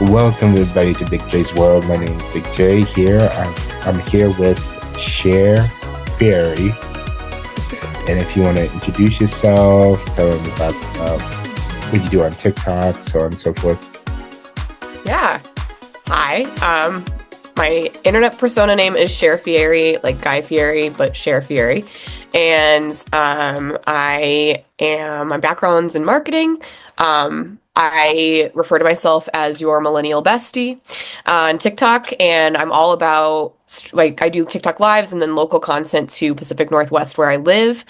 Welcome everybody to Big J's World. My name is Big J here. I'm here with Cher Fieri. And if you want to introduce yourself, tell them about what you do on TikTok, so on and so forth. Yeah. Hi. My internet persona name is Cher Fieri, like Guy Fieri, but Cher Fieri. And my background's in marketing. I refer to myself as your millennial bestie on TikTok, and I'm all about I do TikTok lives and then local content to Pacific Northwest where I live.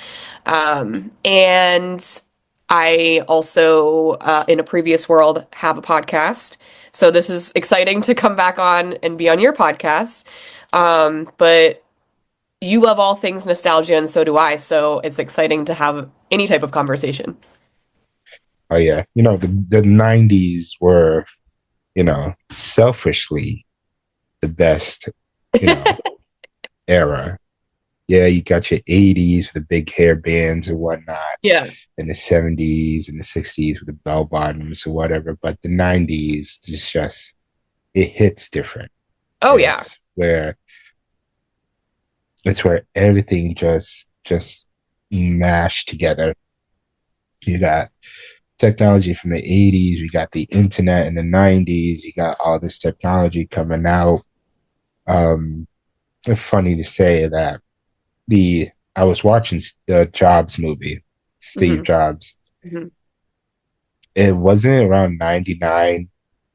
And I also, in a previous world, have a podcast. So this is exciting to come back on and be on your podcast. But you love all things nostalgia, and so do I. So it's exciting to have any type of conversation. Oh yeah, the 90's were, selfishly the best, you know, era. Yeah, you got your 80's with the big hair bands and whatnot, Yeah. and the 70's and the 60's with the bell bottoms or whatever. But the 90's just it hits different. Oh, And yeah. it's where everything just mashed together. You got technology from the 80's, you got the internet in the 90's, you got all this technology coming out. It's funny to say that the I was watching the Jobs movie, Steve hmm Jobs. hmm It wasn't around 99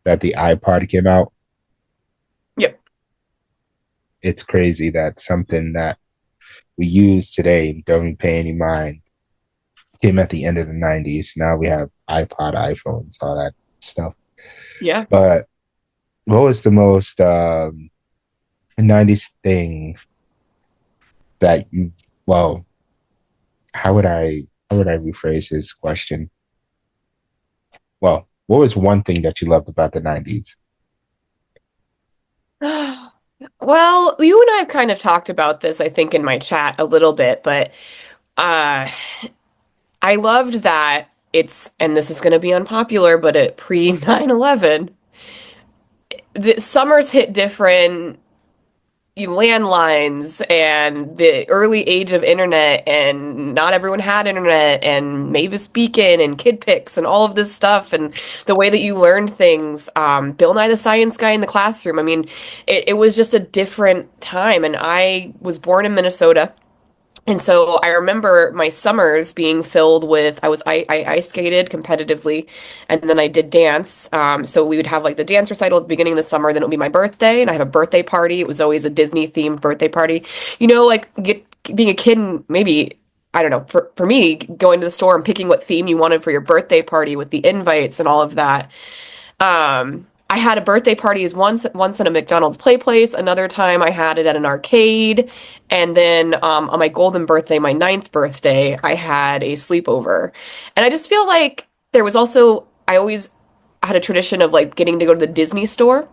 that the iPod came out. Yep. It's crazy that something that we use today and don't pay any mind came at the end of the 90's. Now we have iPod, iPhones, all that stuff. Yeah. But what was the most 90's thing that you, well, how would I rephrase this question? Well, what was one thing that you loved about the 90's? Well, you and I have kind of talked about this, I think, in my chat a little bit, but uh, I loved that and this is going to be unpopular, but at pre 9/11, the summers hit different, landlines and the early age of internet, and not everyone had internet, and Mavis Beacon and Kid Pix and all of this stuff, and the way that you learned things, Bill Nye the Science Guy in the classroom. I mean, it was just a different time, and I was born in Minnesota. And so I remember my summers being filled with I ice skated competitively, and then I did dance. So we would have like the dance recital at the beginning of the summer. Then it would be my birthday, and I have a birthday party. It was always a Disney themed birthday party. Being a kid, and maybe I don't know. For me, going to the store and picking what theme you wanted for your birthday party with the invites and all of that. I had a birthday parties once at a McDonald's play place. Another time I had it at an arcade, and then on my golden birthday, my ninth birthday, I had a sleepover. And I just feel like there was also I always had a tradition of like getting to go to the Disney store.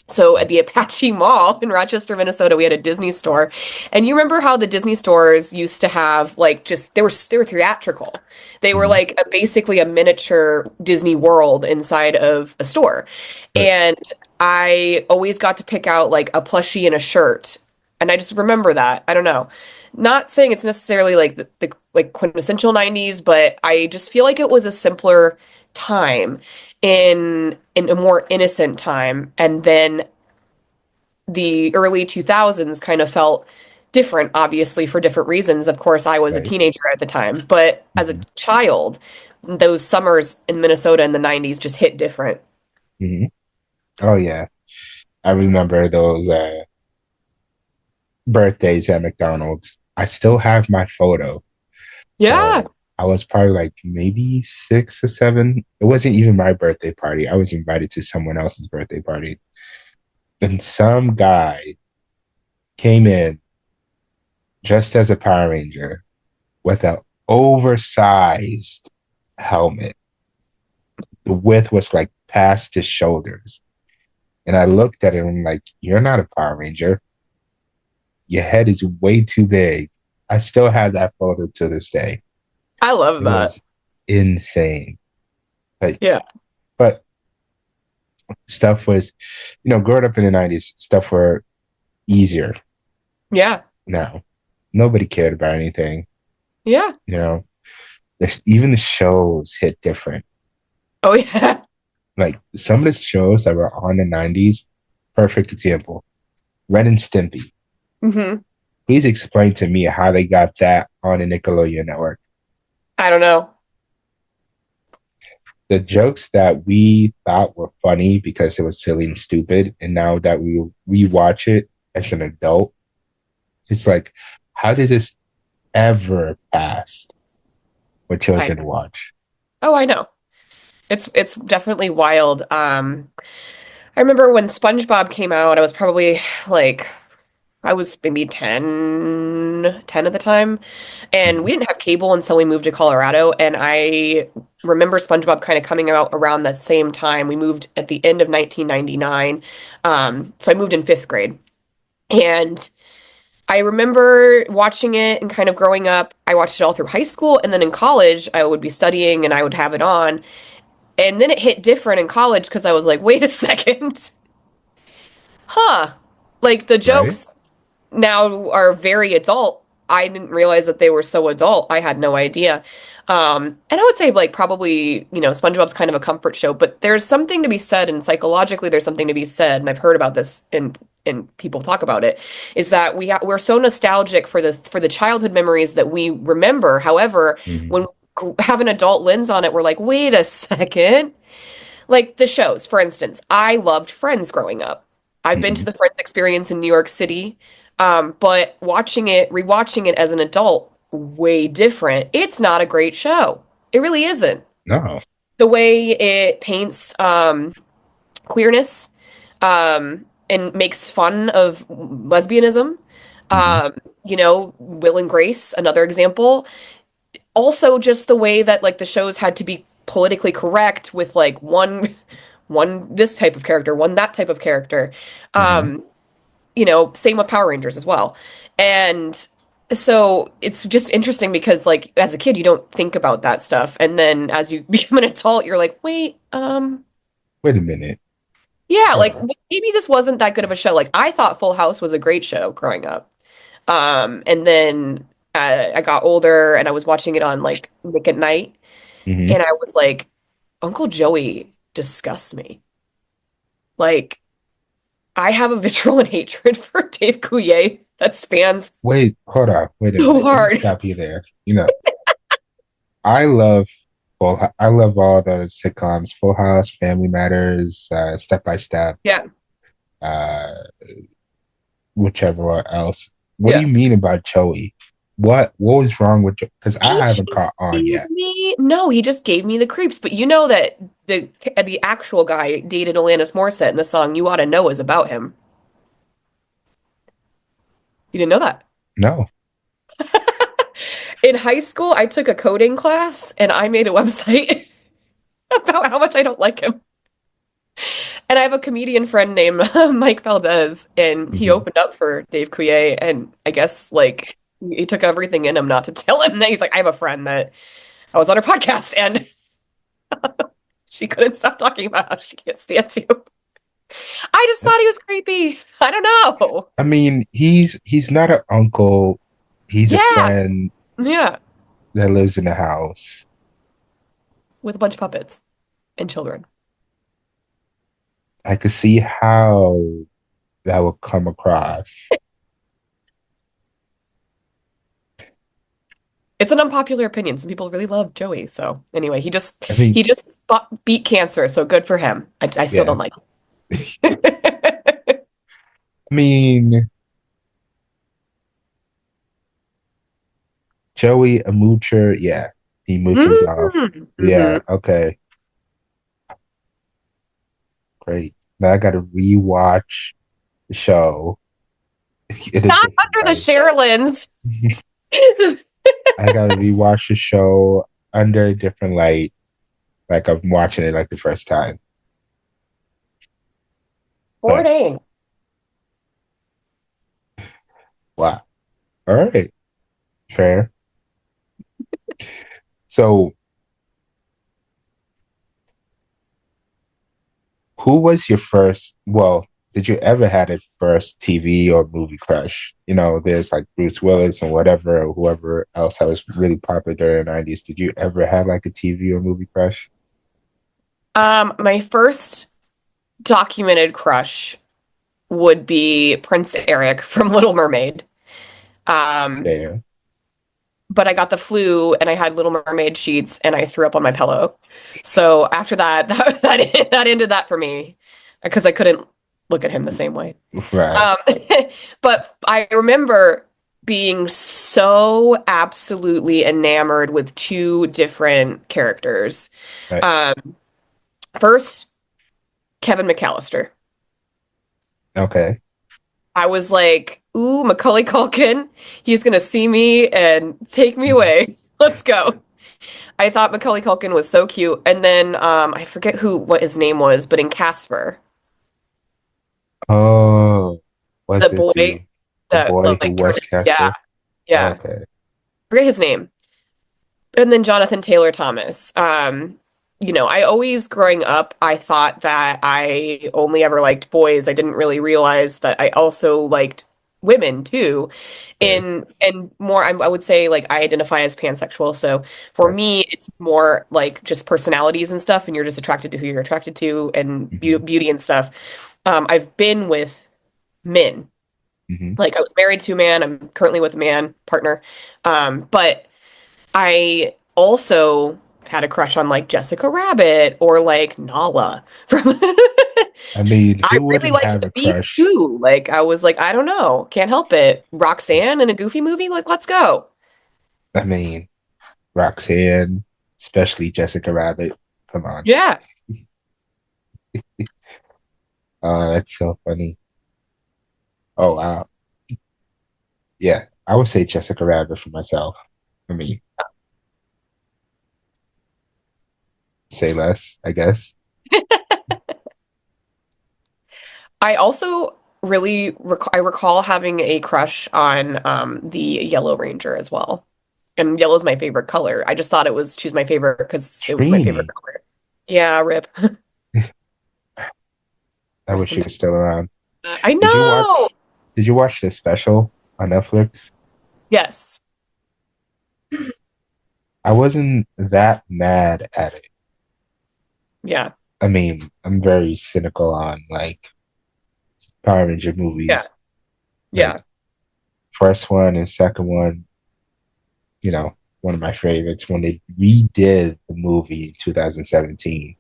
So at the Apache Mall in Rochester, Minnesota, we had a Disney store. And you remember how the Disney stores used to have like just they were theatrical. They were Mhm. like basically a miniature Disney World inside of a store. Right. And I always got to pick out like a plushie and a shirt. And I just remember that. I don't know. Not saying it's necessarily like the like quintessential 90's, but I just feel like it was a simpler time in a more innocent time, and then the early 2000s kind of felt different, obviously for different reasons. Of course, I was a Right. teenager at the time, but as a hmm child, those summers in Minnesota in the 90's just hit different. hmm Oh yeah, I remember those birthdays at McDonald's. I still have my photo. Yeah. So I was probably like maybe 6 or 7. It wasn't even my birthday party. I was invited to someone else's birthday party. And some guy came in dressed as a Power Ranger with an oversized helmet. The width was like past his shoulders. And I looked at him like, you're not a Power Ranger. Your head is way too big. I still have that photo to this day. I love It that. was insane. But Yeah. but Stuff was, growing up in the 90s, stuff were easier. Yeah. Now, nobody cared about anything. Yeah. You know, even the shows hit different. Oh yeah. Like some of the shows that were on the 90s, perfect example, Ren and Stimpy. Hmm. Please explain to me how they got that on the Nickelodeon network. I don't know. The jokes that we thought were funny because it was silly and stupid, and now that we rewatch it as an adult, it's like, how does this ever pass for I children to watch? Oh, I know. It's definitely wild. I remember when SpongeBob came out, I was probably like I was maybe 10 at the time, and Mhm. we didn't have cable until we moved to Colorado, and I remember SpongeBob kind of coming out around that same time. We moved at the end of 1999. So I moved in 5th grade. And I remember watching it and kind of growing up. I watched it all through high school, and then in college, I would be studying and I would have it on. And then it hit different in college because I was like, wait a second. Huh. Like the Right? jokes now are very adult. I didn't realize that they were so adult. I had no idea. And I would say like probably, SpongeBob's kind of a comfort show, but there's something to be said, and psychologically there's something to be said, and I've heard about this and people talk about it, is that we're so nostalgic for the childhood memories that we remember. However, Mm-hmm. when we have an adult lens on it, we're like, wait a second. Like the shows, for instance, I loved Friends growing up. I've been to Mm-hmm. the Friends experience in New York City, but rewatching it as an adult, way different. It's not a great show. It really isn't. No. The way it paints queerness and makes fun of lesbianism, Mm-hmm. Will and Grace, another example. Also, just the way that like the shows had to be politically correct with like one this type of character, one that type of character. Mm-hmm. Um, Same with Power Rangers as well. And so it's just interesting because like as a kid you don't think about that stuff. And then as you become an adult, you're like, wait, Wait a minute. yeah, Hold like on. maybe this wasn't that good of a show. Like I thought Full House was a great show growing up. And then I got older and I was watching it on like Nick at Night, Mm-hmm. and I was like, Uncle Joey disgusts me. Like, I have a visceral and hatred for Dave Coulier that spans Wait, hold on. Wait a so minute. Let me hard. stop you there. I love I love all the sitcoms, Full House, Family Matters, Step by Step, Yeah, uh, whichever one else. What do yeah. you mean about Joey? What was wrong with Joey? Because I He haven't caught on gave yet. me no, he just gave me the creeps. But you know that the actual guy dated Alanis Morissette, and the song "You Oughta Know" is about him. You didn't know that? No. In high school, I took a coding class, and I made a website about how much I don't like him. And I have a comedian friend named Mike Valdez, and he Hmm. opened up for Dave Coulier, and I guess like he took everything in him not to tell him that he's like, I have a friend that I was on her podcast, and she couldn't stop talking about how she can't stand you. I just thought he was creepy. I don't know. I mean, he's not an uncle. He's a Yeah, friend yeah, that lives in the house. with a bunch of puppets and children. I could see how that would come across. It's an unpopular opinion. Some people really love Joey. So anyway, he just I mean, he just beat cancer. So good for him. I still yeah. don't like I him. mean, Joey, a moocher, yeah. He mooches off. Hmm. Yeah, okay, great. Now I gotta rewatch the show in a Not different under the light. Cher lens. I gotta rewatch the show under a different light, like I'm watching it like the first time. But Bourdain. wow. All right. Fair. So Who was your first? Well, did you ever had a first TV or movie crush? You know, there's like Bruce Willis and whatever, or whoever else that was really popular during the 90s. Did you ever have like a TV or movie crush? My first documented crush would be Prince Eric from Little Mermaid. Um, There. but I got the flu and I had Little Mermaid sheets and I threw up on my pillow. So after that, that ended that for me because I couldn't look at him the same way. Right. Um, but I remember being so absolutely enamored with two different characters. Right. Um, first, Kevin McAllister. Okay. I was like, ooh, Macaulay Culkin, he's gonna see me and take me away. Let's go. I thought Macaulay Culkin was so cute. And then I forget what his name was, but in Casper, Oh, the was it boy the that boy who like was yeah, Casper? yeah. Okay. Forget his name. And then Jonathan Taylor Thomas. I always growing up, I thought that I only ever liked boys. I didn't really realize that I also liked women too. Okay. And more, I would say like I identify as pansexual. So for Right. me, it's more like just personalities and stuff, and you're just attracted to who you're attracted to and Hmm. beauty and stuff. I've been with men. Hmm. Like I was married to a man. I'm currently with a man partner. But I also had a crush on like Jessica Rabbit or like Nala from I mean, I who really wouldn't liked have the a Beast crush? too. Like I was like, I don't know, can't help it. Roxanne in a Goofy movie, like let's go. I mean, Roxanne, especially Jessica Rabbit. Come on. Yeah. That's so funny. Oh wow. Yeah, I would say Jessica Rabbit for myself. I mean, say less, I guess. I also I recall having a crush on the Yellow Ranger as well. And yellow's my favorite color. I just thought she's my favorite because it was my favorite Trini. color. Yeah, rip. I wish Rest in she peace. was still around. I Did you know. watch did you watch the special on Netflix? Yes. I wasn't that mad at it. Yeah. I mean, I'm very cynical on like Power Ranger Yeah. movies. Like Yeah. first one and second one, one of my favorites. When they redid the movie in 2017,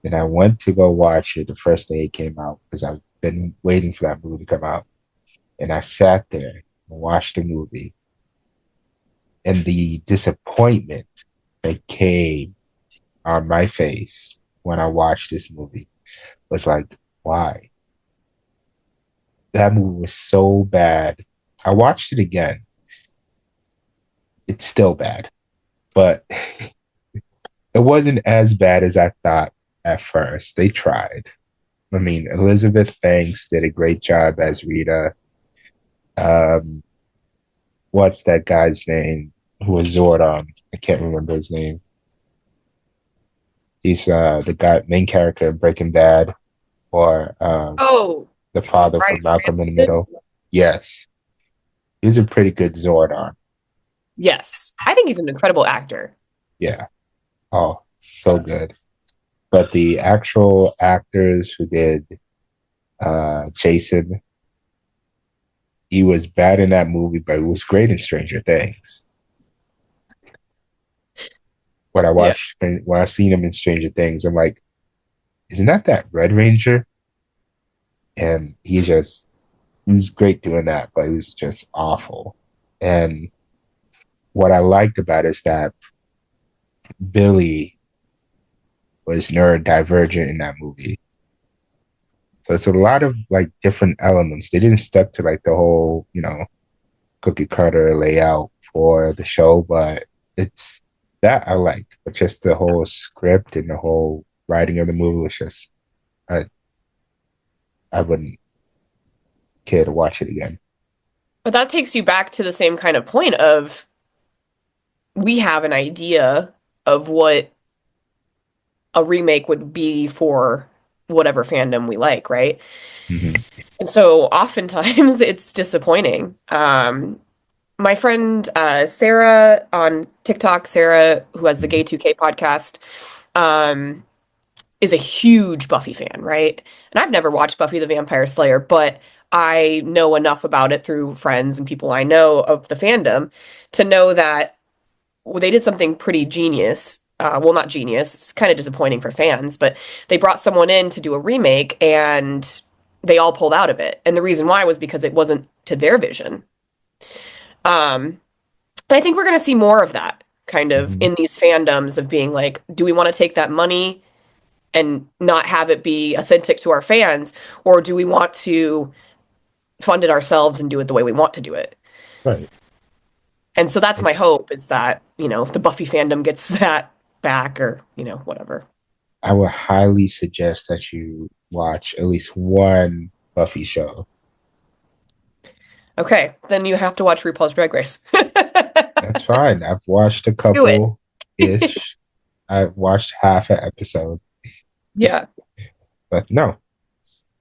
and I went to go watch it the first day it came out because I've been waiting for that movie to come out. And I sat there and watched the movie, and the disappointment that came on my face when I watched this movie was like, why? That movie was so bad. I watched it again. It's still bad, but it wasn't as bad as I thought at first. They tried. I mean, Elizabeth Banks did a great job as Rita. Um, what's that guy's name who was Zordon? I can't remember his name. He's the guy, main character of Breaking Bad, or Oh, the father Bryan from Malcolm in the Cranston? Middle. Yes, he's a pretty good Zordon. Yes. I think he's an incredible actor. Yeah. Oh, so good. But the actual actors who did Jason, he was bad in that movie, but he was great in Stranger Things. Yeah. When I seen him in Stranger Things, I'm like, isn't that Red Ranger? And he was great doing that, but he was just awful. And what I liked about it is that Billy was neurodivergent in that movie. So it's a lot of like different elements. They didn't stick to like the whole, cookie cutter layout for the show, but it's that I like. But just the whole script and the whole writing of the movie was just I I wouldn't care to watch it again. But that takes you back to the same kind of point of we have an idea of what a remake would be for whatever fandom we like, right? Hmm. And so oftentimes it's disappointing. My friend Sarah on TikTok, Sarah, who has the Hmm. Gay 2K podcast, um, is a huge Buffy fan, right? And I've never watched Buffy the Vampire Slayer, but I know enough about it through friends and people I know of the fandom to know that they did something pretty genius. Well, not genius. It's kind of disappointing for fans, but they brought someone in to do a remake and they all pulled out of it. And the reason why was because it wasn't to their vision. Um, and I think we're going to see more of that kind of Hmm. in these fandoms of being like, do we want to take that money and not have it be authentic to our fans, or do we want to fund it ourselves and do it the way we want to do it? Right. And so that's my It's, hope is that, the Buffy fandom gets that back or, whatever. I would highly suggest that you watch at least one Buffy show. Okay, then you have to watch RuPaul's Drag Race. That's fine. I've watched a Do it. couple ish. I've watched half an episode, Yeah. but no,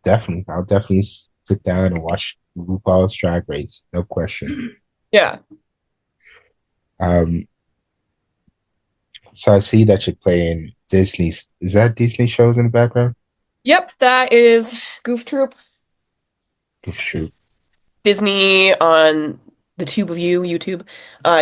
definitely. I'll definitely sit down and watch RuPaul's Drag Race. No question. Yeah. Um, so I see that you're playing Disney. Is that Disney shows in the background? Yep, that is Goof Troop. It's true. Disney on the Tube of You, YouTube.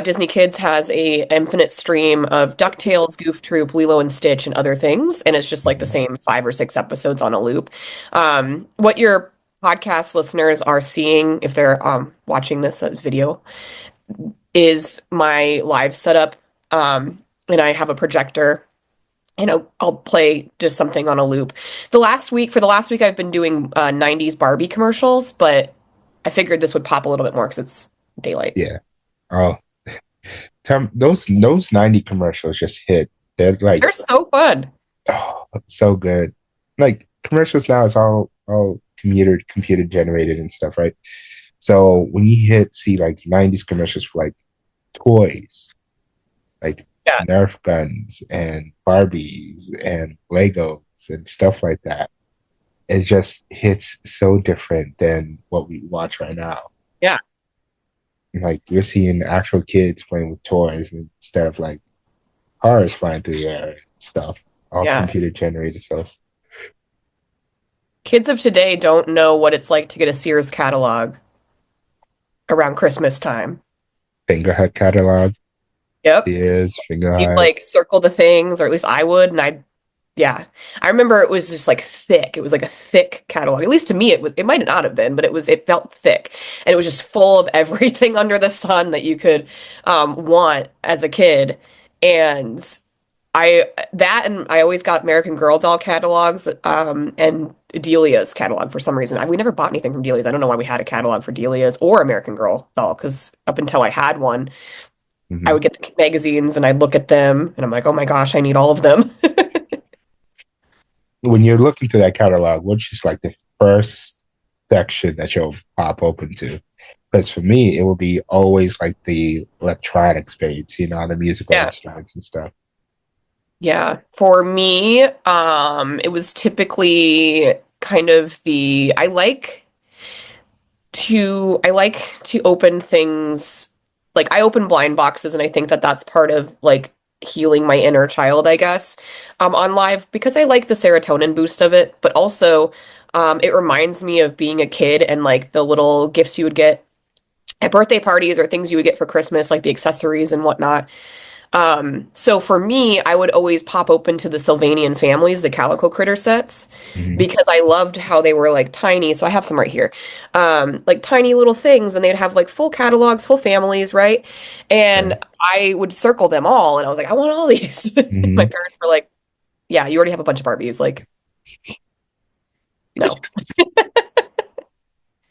Disney Kids has a infinite stream of DuckTales, Goof Troop, Lilo and Stitch, and other things, and it's just like the Hmm. same 5 or 6 episodes on a loop. What your podcast listeners are seeing, if they're watching this as video, is my live setup, and I have a projector. And I'll play just something on a loop. For the last week, I've been doing 90's Barbie commercials, but I figured this would pop a little bit more because it's daylight. Yeah. Oh, those 90 commercials just hit. They're like, They're so fun. oh, so good. Like commercials now is all computer generated and stuff, right? So when you see like 90s commercials for like toys, like Yeah, Nerf guns and Barbies and Legos and stuff like that, it just hits so different than what we watch right now. yeah, Like you're seeing actual kids playing with toys instead of like cars flying through the air and stuff, all yeah. computer generated stuff. Kids of today don't know what it's like to get a Sears catalog around Christmas time. Fingerhut catalog, Yep. Sears, You'd Fingerhut. like circle the things, or at least I would, and yeah. I remember it was just like thick. It was like a thick catalog. At least to me, it might not have been, but it felt thick. And it was just full of everything under the sun that you could want as a kid. And and I always got American Girl doll catalogs, and Delia's catalog for some reason. We never bought anything from Delia's. I don't know why we had a catalog for Delia's or American Girl doll, because up until I had one, I Hmm. would get the magazines and I'd look at them and I'm like, oh my gosh, I need all of them. When you're looking through that catalog, what's just like the first section that you'll pop open to? Because for me, it will be always like the electronics page, the musical Yeah. instruments and stuff. Yeah. For me, it was typically kind of I like to open things, like I open blind boxes and I think that that's part of like healing my inner child, I guess, on live because I like the serotonin boost of it, but also it reminds me of being a kid and like the little gifts you would get at birthday parties or things you would get for Christmas, like the accessories and whatnot. So for me, I would always pop open to the Sylvanian families, the Calico Critter sets, Hmm. because I loved how they were like tiny. So I have some right here, like tiny little things, and they'd have like full catalogs, full families, right? And Okay. I would circle them all, and I was like, I want all these. My Hmm. parents were like, Yeah, you already have a bunch of Barbies. Like, no.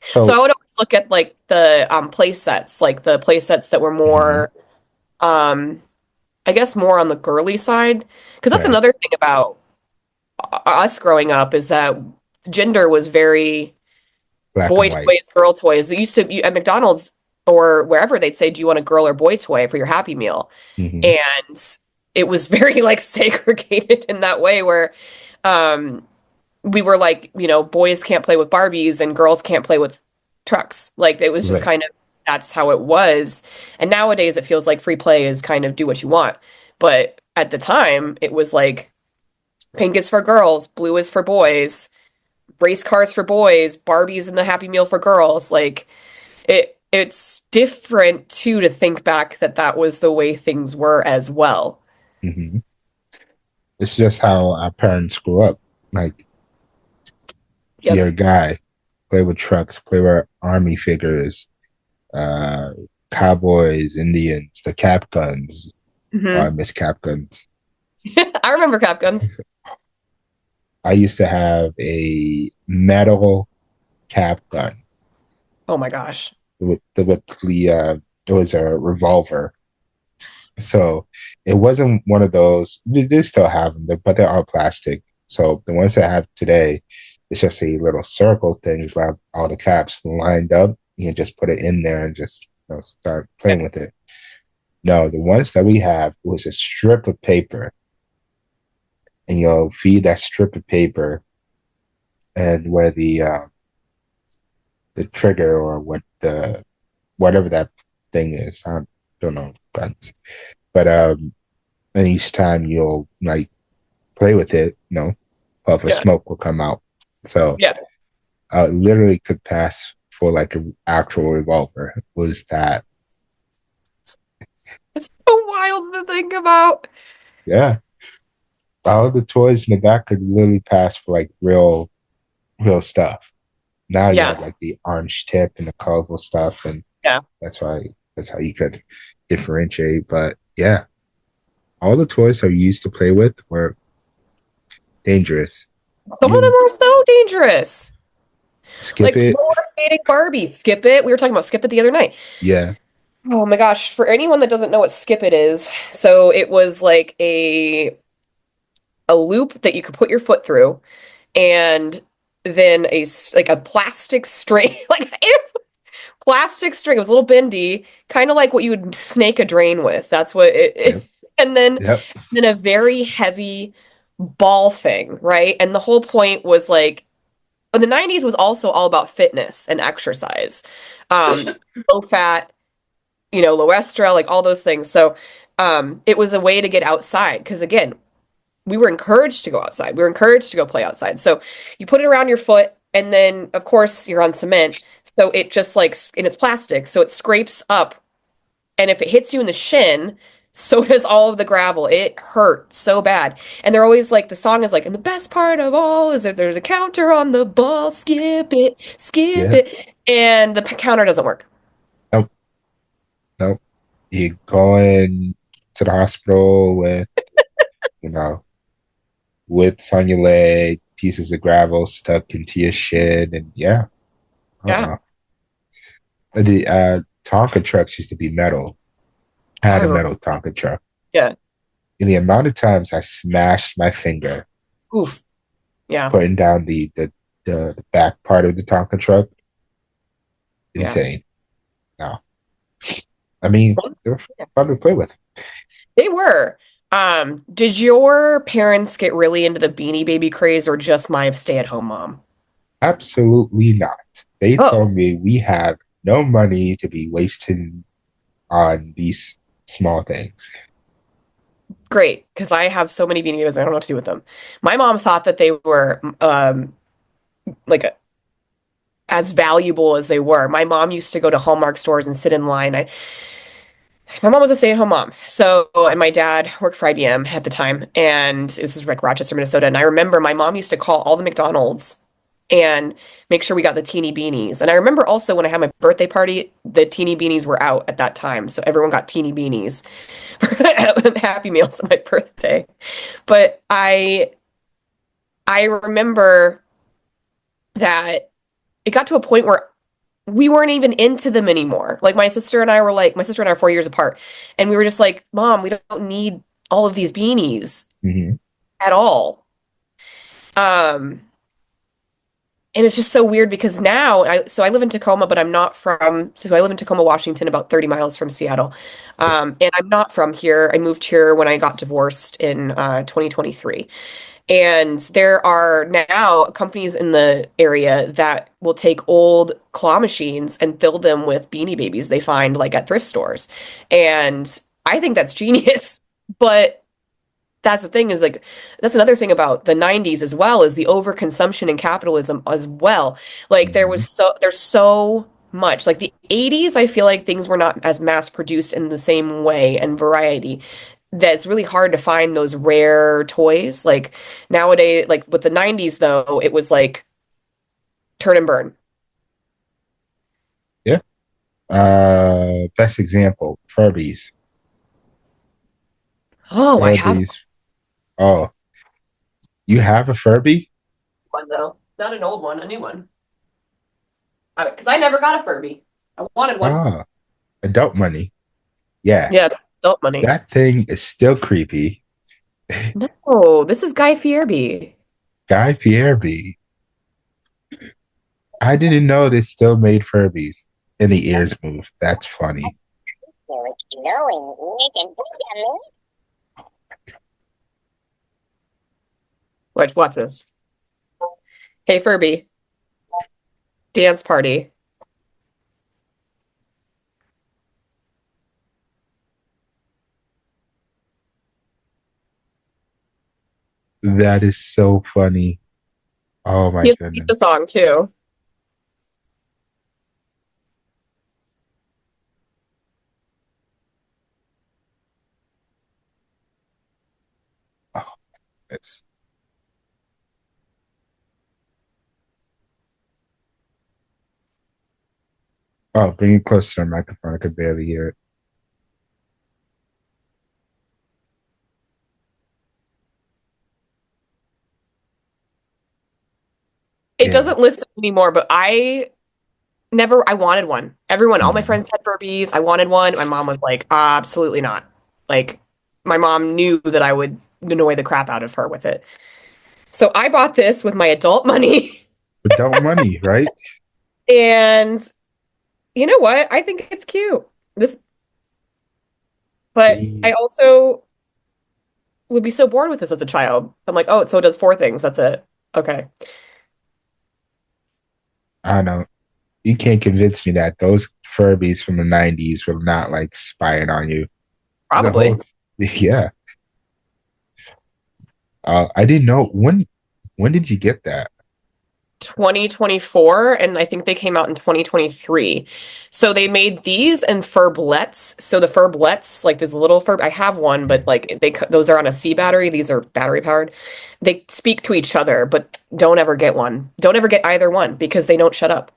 So I So, would always look at like the play sets, like the play sets that were mhm, more um I guess more on the girly side. Because that's right, another thing about us growing up is that gender was very black and boy white. toys, girl toys. They used to at McDonald's or wherever they'd say, "Do you want a girl or boy toy for your Happy Meal?" Hmm. And it was very like segregated in that way where um we were like, boys can't play with Barbies and girls can't play with trucks. Like it was just Right. kind of that's how it was. And nowadays it feels like free play is kind of do what you want. But at the time, it was like pink is for girls, blue is for boys, race cars for boys, Barbies in the Happy Meal for girls. Like it's different too to think back that that was the way things were as well. Hmm. It's just how our parents grew up. Like, Yep. you're a guy, play with trucks, play with army figures, uh, cowboys, Indians, the cap guns. Oh, I Hmm. miss cap guns. I remember Cap Guns. I used to have a metal cap gun Oh my gosh. it was a revolver. So it wasn't one of those. They still have them, but they're all plastic. So the ones that I have today, it's just a little circle thing where all the caps lined up. You can just put it in there and just start playing with it. No, the ones that we have was a strip of paper, and you'll feed that strip of paper, and where the trigger or whatever that thing is. I don't know guns, but and each time you'll like play with it, puff of Yeah. smoke will come out. So Yeah. literally could pass for like an actual revolver. It was that? It's so wild to think about. Yeah, all the toys in the back could literally pass for like real stuff. Now you have Yeah. like the orange tip and the colorful stuff, and Yeah. that's why that's how you could differentiate. But yeah, all the toys I used to play with were dangerous. Some of them You are so dangerous. skip Like it, roller skating Barbie, Skip It. We were talking about Skip It the other night. yeah, Oh my gosh, for anyone that doesn't know what Skip It is, so it was like a loop that you could put your foot through and then like a plastic string, like plastic string. It was a little bendy, kind of like what you would snake a drain with. That's what yep, and yep, then a very heavy ball thing, right? And the whole point was like the 90's was also all about fitness and exercise. Low fat, low estra, like all those things. So it was a way to get outside because again, we were encouraged to go outside. We were encouraged to go play outside. So you put it around your foot, and then of course you're on cement. So it just like, and it's plastic, so it scrapes up. And if it hits you in the shin, so does all of the gravel. It hurt so bad. And they're always like, the song is like, and the best part of all is that there's a counter on the ball. Skip yeah. it. And the counter doesn't work. Nope, nope. You going to the hospital with, you know, whips on your leg, pieces of gravel stuck into your shin, and yeah, Yeah. uh-uh. The Tonka trucks used to be metal. I Oh, I had a remember. metal Tonka truck. Yeah. And the amount of times I smashed my finger Oof. Yeah. putting down the back part of the Tonka truck, Yeah. insane. No, I mean, they're fun to play with. They were. Did your parents get really into the Beanie Baby craze or just my stay-at-home mom? Absolutely not. They Oh, told me we have no money to be wasting on these small things. great, because I have so many Beanie Babies, I don't know what to do with them. My mom thought that they were like as valuable as they were. My mom used to go to Hallmark stores and sit in line. My mom was a stay-at-home mom. So, and my dad worked for IBM at the time, and this is like Rochester, Minnesota. And I remember my mom used to call all the McDonald's and make sure we got the teeny beanies. And I remember also when I had my birthday party, the teeny beanies were out at that time. So everyone got teeny beanies for Happy Meals on my birthday. But I remember that it got to a point where we weren't even into them anymore. Like my sister and I are 4 years apart, and we were just like, Mom, we don't need all of these beanies Mm-hmm. at all. Um, and it's just so weird because now I live in Tacoma, but so I live in Tacoma, Washington, about 30 miles from Seattle. And I'm not from here. I moved here when I got divorced in 2023. And there are now companies in the area that will take old claw machines and fill them with Beanie Babies they find like at thrift stores. And I think that's genius. But that's the thing is like that's another thing about the 90s as well is the overconsumption and capitalism as well. Like Mhm. there's so much. Like the 80s, I feel like things were not as mass produced in the same way and variety. That it's really hard to find those rare toys. Like nowadays, like with the 90s though, it was like turn and burn. Yeah. Best example, Furbies. Oh, I have Furbies. Oh, you have a Furby? one though. Not an old one, a new one. Because I never got a Furby. I wanted one. Ah, adult money. Yeah, Yeah, it's adult money. that thing is still creepy. No, this is Guy Fieri. Guy Fieri. I didn't know they still made Furbies. And the ears move. That's funny. Watch this. Hey, Furby, dance party. That is so funny. Oh my He liked goodness. the song too. Oh, it's oh, bring it closer to the microphone. I could barely hear it. It Yeah. doesn't listen anymore, but I wanted one. Everyone, all my Mhm. friends had Furbies. I wanted one. My mom was like, absolutely not. Like, my mom knew that I would annoy the crap out of her with it. So I bought this with my adult money. Adult money, right? And you know what? I think it's cute. This, but I We, also would be so bored with this as a child. I'm like, oh, so it does four things. That's it. Okay. I don't know. You can't convince me that those Furbies from the 90s were not like spying on you. The whole, Probably. yeah. I didn't know when did you get that? 2024, and I think they came out in 2023. So they made these and Furblets. So the Furblets, like this little Furb, I have one, but Mm. like those are on a C battery. These are battery powered. They speak to each other, but don't ever get one. Don't ever get either one because they don't shut up.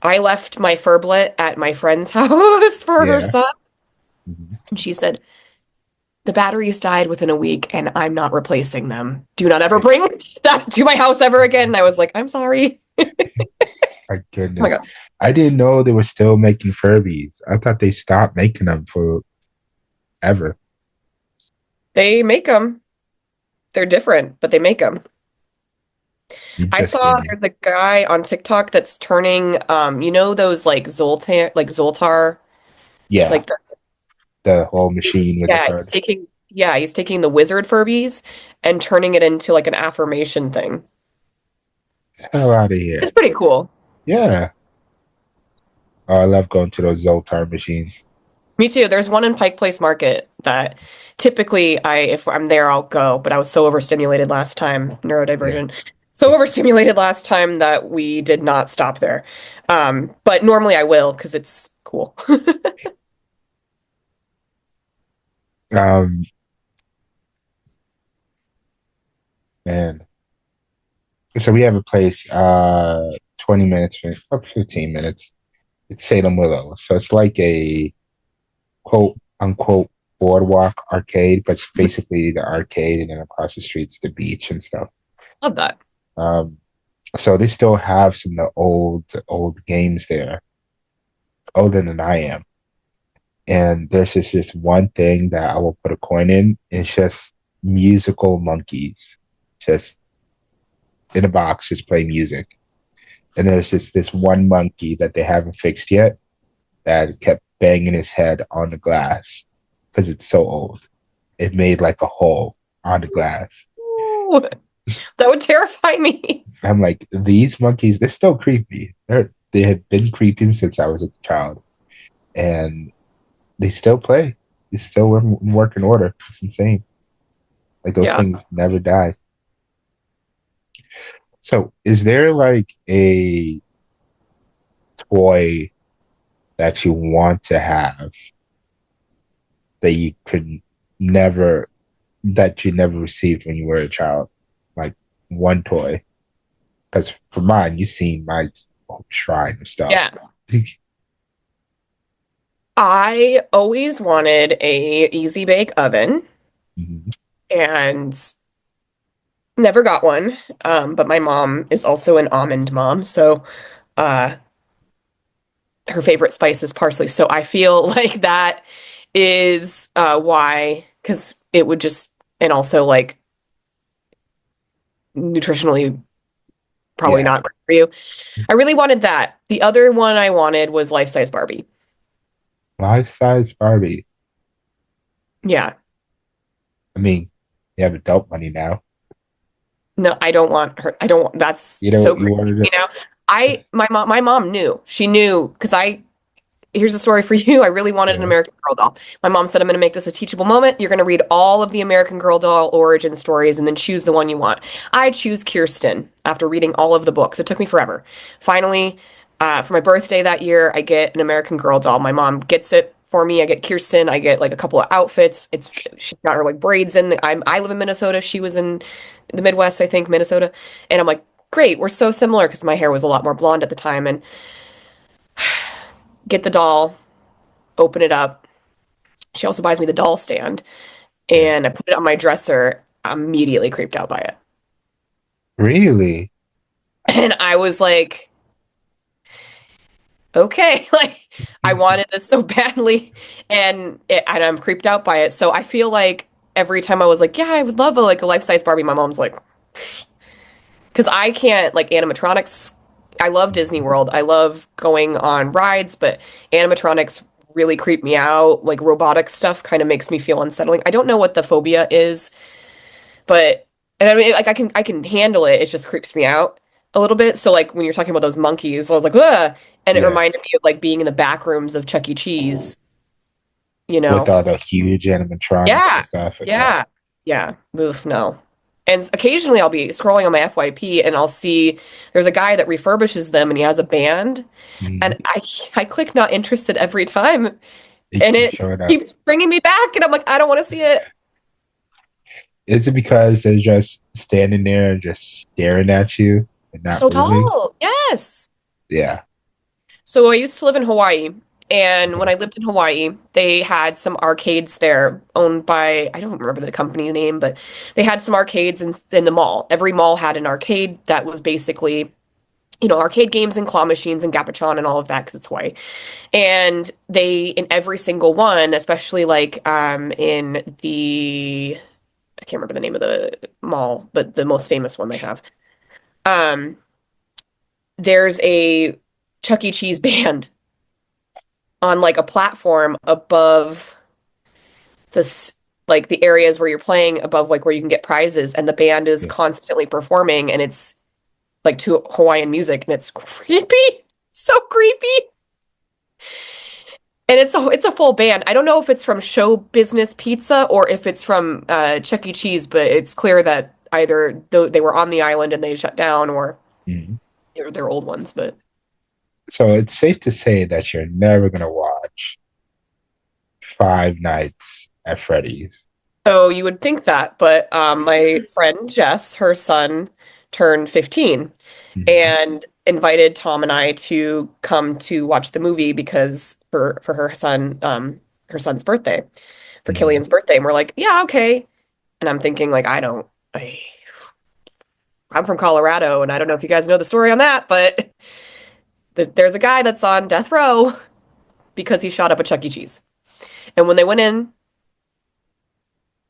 I left my Furblet at my friend's house for her Yeah. son, Mhm. and she said, the batteries died within a week and I'm not replacing them. Do not ever bring that to my house ever again. And I was like, I'm sorry. My Oh my goodness. God. I didn't know they were still making Furbies. I thought they stopped making them for ever. They make them. They're different, but they make them. You I just saw gave me. there's a guy on TikTok that's turning, you know, those like Zoltar, Yeah, like the, the whole machine with the bird. he's taking the wizard Furbies and turning it into like an affirmation thing. Hell out of here. It's pretty cool. Yeah. Oh, I love going to those Zoltar machines. Me too. There's one in Pike Place Market that typically if I'm there, I'll go, but I was so overstimulated last time, Yeah. neurodivergent. So overstimulated last time that we did not stop there. But normally I will because it's cool. Um, man. So we have a place 20 minutes, up 15 minutes. It's Salem Willow. So it's like a quote unquote boardwalk arcade, but it's basically the arcade and then across the streets the beach and stuff. Love that. Um, so they still have some of the old games there, older than I am. And there's just one thing that I will put a coin in. It's just musical monkeys, just in a box, just play music. And there's this one monkey that they haven't fixed yet that kept banging his head on the glass because it's so old. It made like a hole on the glass. no, that would terrify me. I'm like, these monkeys, they're still creepy. They have been creepy since I was a child, and they still play. They still work in order. It's insane. Like those Yeah. things never die. So, is there like a toy that you want to have that you could never that you never received when you were a child? Like one toy. Because for mine, you've seen my shrine of stuff. Yeah. I always wanted a easy bake oven Mhm. and never got one. But my mom is also an almond mom, so uh her favorite spice is parsley. So I feel like that is why, because it would just, and also like nutritionally probably Yeah. not great for you. I really wanted that. The other one I wanted was life-size Barbie. Life size Barbie. Yeah. I mean, you have adult money now. No, I don't want her. I don't want, that's You know, so you creepy, wanted you it. know. My mom knew. She knew because here's a story for you. I really wanted an Yeah. American Girl doll. My mom said, I'm going to make this a teachable moment. You're going to read all of the American Girl doll origin stories and then choose the one you want. I choose Kirsten after reading all of the books. It took me forever. Finally, for my birthday that year, I get an American Girl doll. My mom gets it for me. I get Kirsten. I get like a couple of outfits. She's got her like braids in. I live in Minnesota. She was in the Midwest, I think, Minnesota. And I'm like, great, we're so similar because my hair was a lot more blonde at the time. And get the doll, open it up. She also buys me the doll stand, Yeah. and I put it on my dresser. Immediately creeped out by it, Really? and I was like, okay, like I wanted this so badly, and I'm creeped out by it. So I feel like every time I was like, yeah, I would love a life-size Barbie. My mom's like, because I can't like animatronics. I love Disney World. I love going on rides, but animatronics really creep me out. Like robotic stuff kind of makes me feel unsettling. I don't know what the phobia is, but and I mean like I can handle it. It just creeps me out a little bit. So like when you're talking about those monkeys, I was like, ugh, and it Yeah. reminded me of like being in the back rooms of Chuck E. Cheese, you With know. all the huge animatronics and Yeah. stuff. Yeah. Yeah. Yeah. Ugh, no. And occasionally I'll be scrolling on my FYP and I'll see there's a guy that refurbishes them and he has a band and Mhm. I click not interested every time It and keeps it showing up. keeps bringing me back and I'm like I don't want to see it. Is it because they're just standing there and just staring at you and They're not so moving? tall. Yes. Yeah. So I used to live in Hawaii, and when Okay. I lived in Hawaii, they had some arcades there owned by, I don't remember the company name, but they had some arcades in the mall. Every mall had an arcade that was basically, arcade games and claw machines and Gapachon and all of that because it's Hawaii. And they, in every single one, especially like in I can't remember the name of the mall, but the most famous one they have, um, there's a Chuck E. Cheese band on like a platform above this like the areas where you're playing above like where you can get prizes and the band is Yeah. constantly performing and it's like to Hawaiian music and it's creepy. So creepy. And it's a full band. I don't know if it's from Show Business Pizza or if it's from Chuck E. Cheese, but it's clear that either they were on the island and they shut down or Mhm. they're old ones, but So it's safe to say that you're never going to watch Five Nights at Freddy's. so you would think that, but my friend Jess, her son turned 15 Mhm. and invited Tom and I to come to watch the movie because for her son's birthday, for Mhm. Killian's birthday. And we're like, yeah, okay. And I'm thinking like, I'm from Colorado and I don't know if you guys know the story on that, but there's a guy that's on death row because he shot up a Chuck E. Cheese. And when they went in,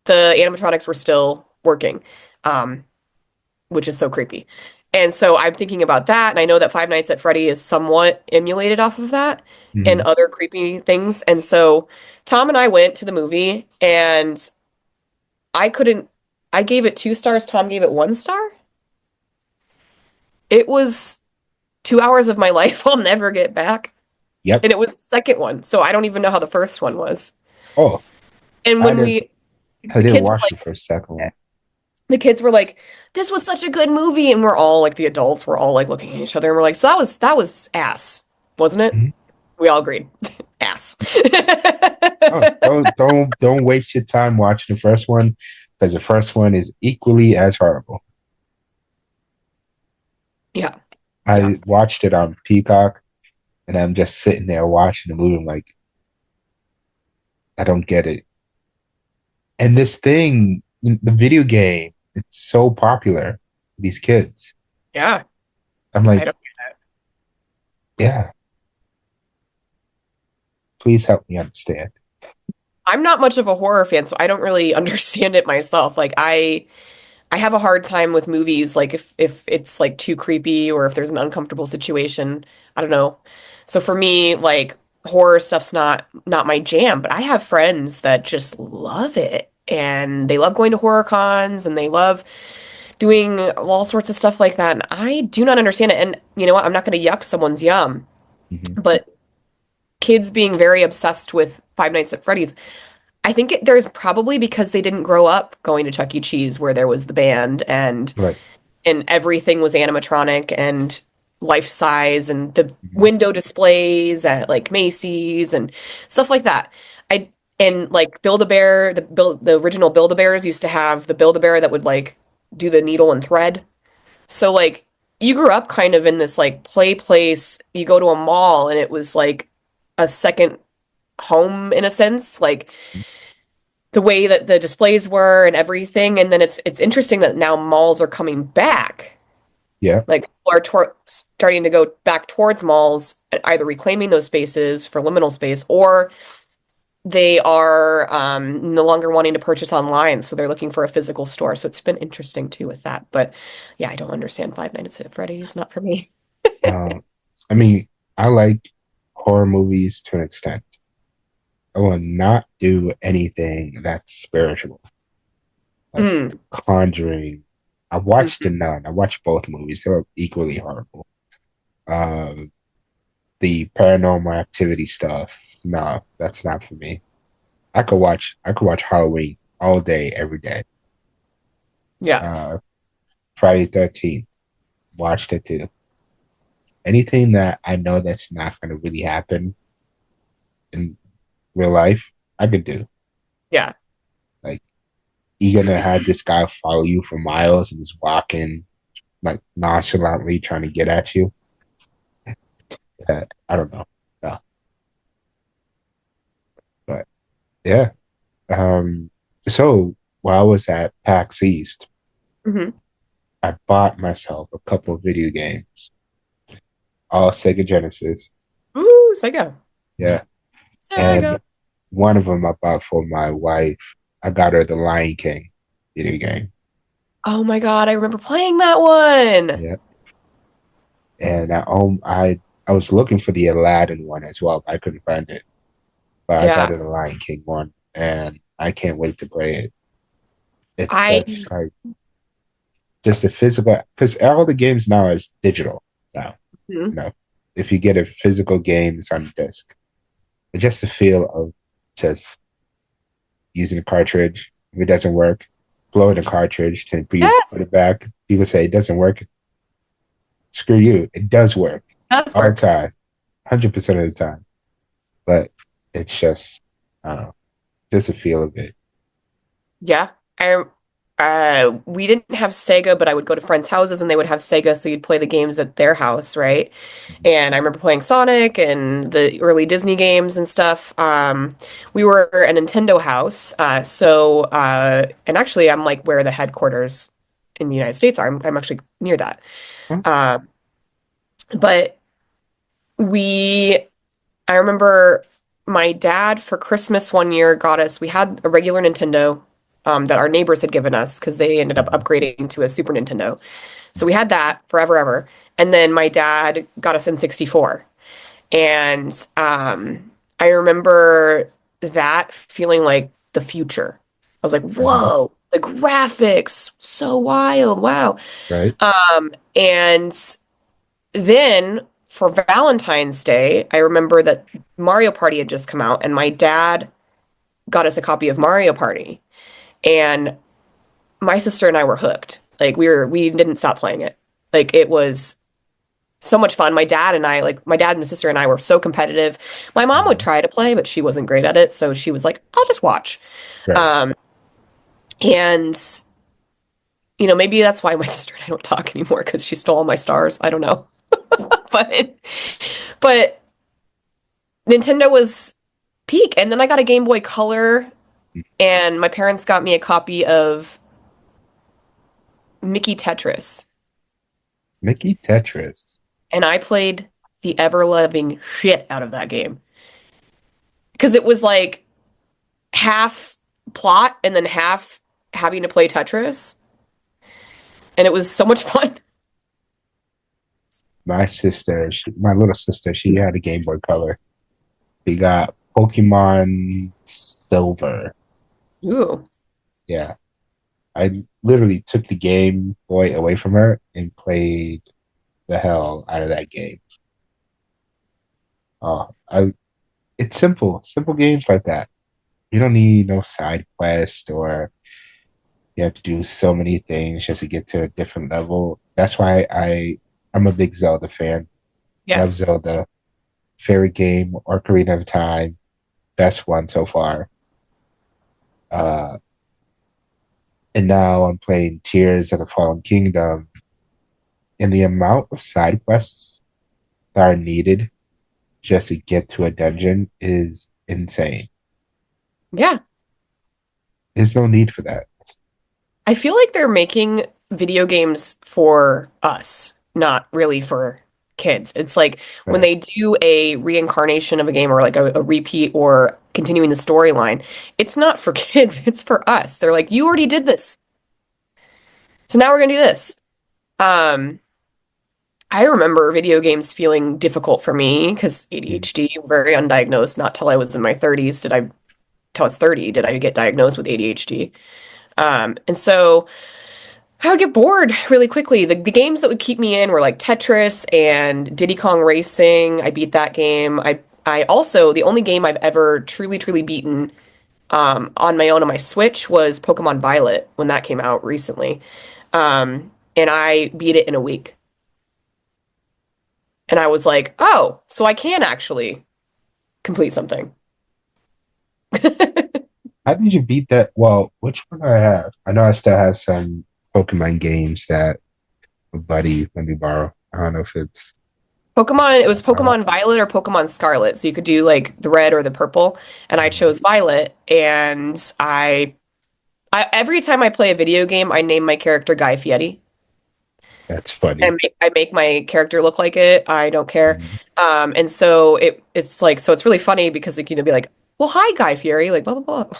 the animatronics were still working. Um, which is so creepy. And so I'm thinking about that, and I know that Five Nights at Freddy is somewhat emulated off of that and Mhm. other creepy things. And so Tom and I went to the movie, and I couldn't. I gave it 2 stars. Tom gave it 1 star. It was 2 hours of my life I'll never get back. Yep. And it was the second one. So I don't even know how the first one was. Oh, And I when didn't. I the didn't kids were watch the first second one. the kids were like, this was such a good movie. And we're all like, the adults were all like looking at each other and we're like, so that was ass, wasn't it? Mhm. We all agreed. Ass. Oh, don't waste your time watching the first one because the first one is equally as horrible. Yeah. Yeah. I watched it on Peacock, and I'm just sitting there watching the movie. I'm like, I don't get it. And this thing, the video game, it's so popular. These kids. Yeah. I'm I like, don't. yeah, please help me understand. I'm not much of a horror fan, so I don't really understand it myself. Like I have a hard time with movies, like if it's like too creepy or if there's an uncomfortable situation. I don't know. So for me, like horror stuff's not my jam, but I have friends that just love it. And they love going to horror cons and they love doing all sorts of stuff like that. And I do not understand it. And you know what? I'm not going to yuck someone's yum, Mhm. but kids being very obsessed with Five Nights at Freddy's, I think there's probably because they didn't grow up going to Chuck E. Cheese where there was the band Right. and everything was animatronic and life size and the Mhm. window displays at like Macy's and stuff like that. I and like Build-A-Bear, the original Build-A-Bears used to have the Build-A-Bear that would like do the needle and thread. So like you grew up kind of in this like play place. You go to a mall and it was like a second home in a sense. Like the way that the displays were and everything. And then it's interesting that now malls are coming back. Yeah. Like people are starting to go back towards malls, either reclaiming those spaces for liminal space, or they are no longer wanting to purchase online, so they're looking for a physical store. So it's been interesting too with that. But yeah, I don't understand Five Nights at Freddy's. Not for me. Um, I mean, I like horror movies to an extent. I will not do anything that's spiritual, like Mm, Conjuring. I watched The mhm. Nun. I watched both movies. They were equally horrible. Um, the paranormal activity stuff. No, that's not for me. I could watch Halloween all day, every day. Yeah, Uh, Friday 13th, watched it too. Anything that I know that's not going to really happen in real life, I could do. yeah. Like, you're gonna have this guy follow you for miles and just walking like nonchalantly trying to get at you. I don't know. No, but yeah. Um, so while I was at PAX East, Hmm. I bought myself a couple of video games, all Sega Genesis. Ooh, Sega. Yeah. Sega. And one of them I bought for my wife. I got her the Lion King video game. Oh my God, I remember playing that one. Yeah. And I was looking for the Aladdin one as well, but I couldn't find it. But I got Yeah. her the Lion King one, and I can't wait to play it. It's I such like just a physical because all the games now is digital now. You Mhm. know, if you get a physical game, it's on disc. But just the feel of just using a cartridge. If it doesn't work, blow in the cartridge, then put Yes, it back. People say it doesn't work. Screw you. It does work does all the work. time, 100% of the time. But it's just, I don't know, just a feel of it. Yeah. I we didn't have Sega, but I would go to friends' houses and they would have Sega, so you'd play the games at their house, right? And I remember playing Sonic and the early Disney games and stuff. We were a Nintendo house, and actually I'm like where the headquarters in the United States are. I'm actually near that. Huh? Um, but we I remember my dad for Christmas one year got us, we had a regular Nintendo that our neighbors had given us because they ended up Mhm. upgrading to a Super Nintendo. So we had that forever, ever. And then my dad got us N64. And I remember that feeling like the future. I was like, Mhm. whoa, The graphics, so wild. Wow. Right. And then for Valentine's Day, I remember that Mario Party had just come out, and my dad got us a copy of Mario Party. And my sister and I were hooked. Like we didn't stop playing it. Like it was so much fun. My dad and my sister and I were so competitive. My mom would Mhm. try to play, but she wasn't great at it, so she was like, "I'll just watch." Right. Um, and maybe that's why my sister and I don't talk anymore because she stole all my stars. I don't know. But but Nintendo was peak, and then I got a Game Boy Color, and my parents got me a copy of Mickey Tetris, Mickey Tetris. and I played the ever-loving shit out of that game because it was like half plot and then half having to play Tetris, and it was so much fun. My little sister, she had a Game Boy Color. She got Pokemon Silver. Ooh, Yeah. I literally took the Game Boy away from her and played the hell out of that game. Oh, it's simple, simple games like that. You don't need no side quest or you have to do so many things just to get to a different level. That's why I'm a big Zelda fan. yeah, Love Zelda. Favorite game, Ocarina of Time, best one so far. Uh, and now I'm playing Tears of the Fallen Kingdom, and the amount of side quests that are needed just to get to a dungeon is insane. yeah. There's no need for that. I feel like they're making video games for us, not really for kids. It's like when Right, they do a reincarnation of a game or like a repeat or continuing the storyline, it's not for kids, it's for us. They're like, you already did this. So now we're gonna do this. Um, I remember video games feeling difficult for me because mm, ADHD, very undiagnosed, not till I was in my 30s till I was 30 did I get diagnosed with ADHD. And so I would get bored really quickly. The games that would keep me in were like Tetris and Diddy Kong Racing. I beat that game. I also the only game I've ever truly beaten on my own on my Switch was Pokemon Violet when that came out recently. And I beat it in a week. And I was like, oh, so I can actually complete something. how did you beat that? Well, which one do I have? I know I still have some Pokemon games that a buddy let me borrow. I don't know if it's It was Pokemon Violet or Pokemon Scarlet. So you could do like the red or the purple. And I chose Violet. And I every time I play a video game, I name my character Guy Fieri. that's funny. And I make my character look like it. I don't care. Mhm. And so it's like so it's really funny because like be like, well, hi Guy Fieri, like blah blah blah.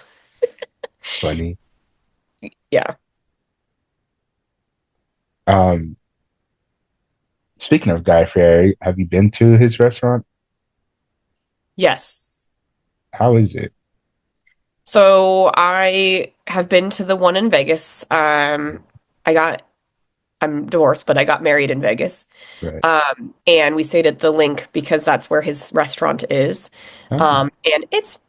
Funny. Yeah. Um, Speaking of Guy Fieri, have you been to his restaurant? Yes. How is it? So I have been to the one in Vegas. I got I'm divorced, but I got married in Vegas. Right. And we stayed at the Link because that's where his restaurant is. Oh, And it's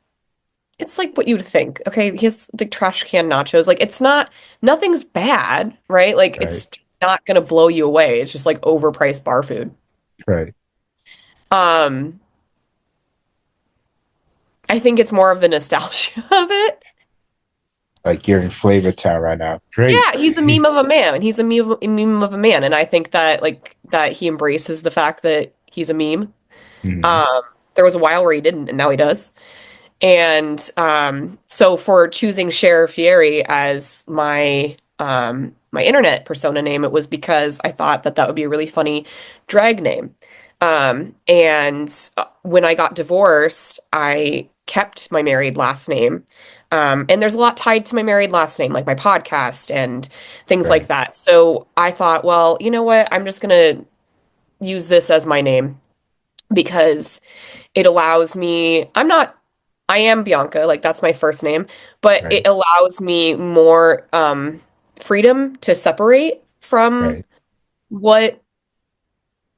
like what you would think. Okay, he has like trash can nachos. Like it's not nothing's bad, right? Like right, it's not gonna blow you away. It's just like overpriced bar food. right. Um, I think it's more of the nostalgia of it. Like you're in Flavor Town right now. Great. Yeah, he's a meme of a man. He's a meme of a man, and I think that like that he embraces the fact that he's a meme. Mhm. Um, there was a while where he didn't, and now he does. And so for choosing Cher Fieri as my internet persona name, it was because I thought that that would be a really funny drag name. And when I got divorced, I kept my married last name. And there's a lot tied to my married last name, like my podcast and things like Right, that. So I thought, well, you know what? I'm just gonna use this as my name because it allows me, I'm not I am Bianca, like that's my first name, but Right. it allows me more freedom to separate from Right. what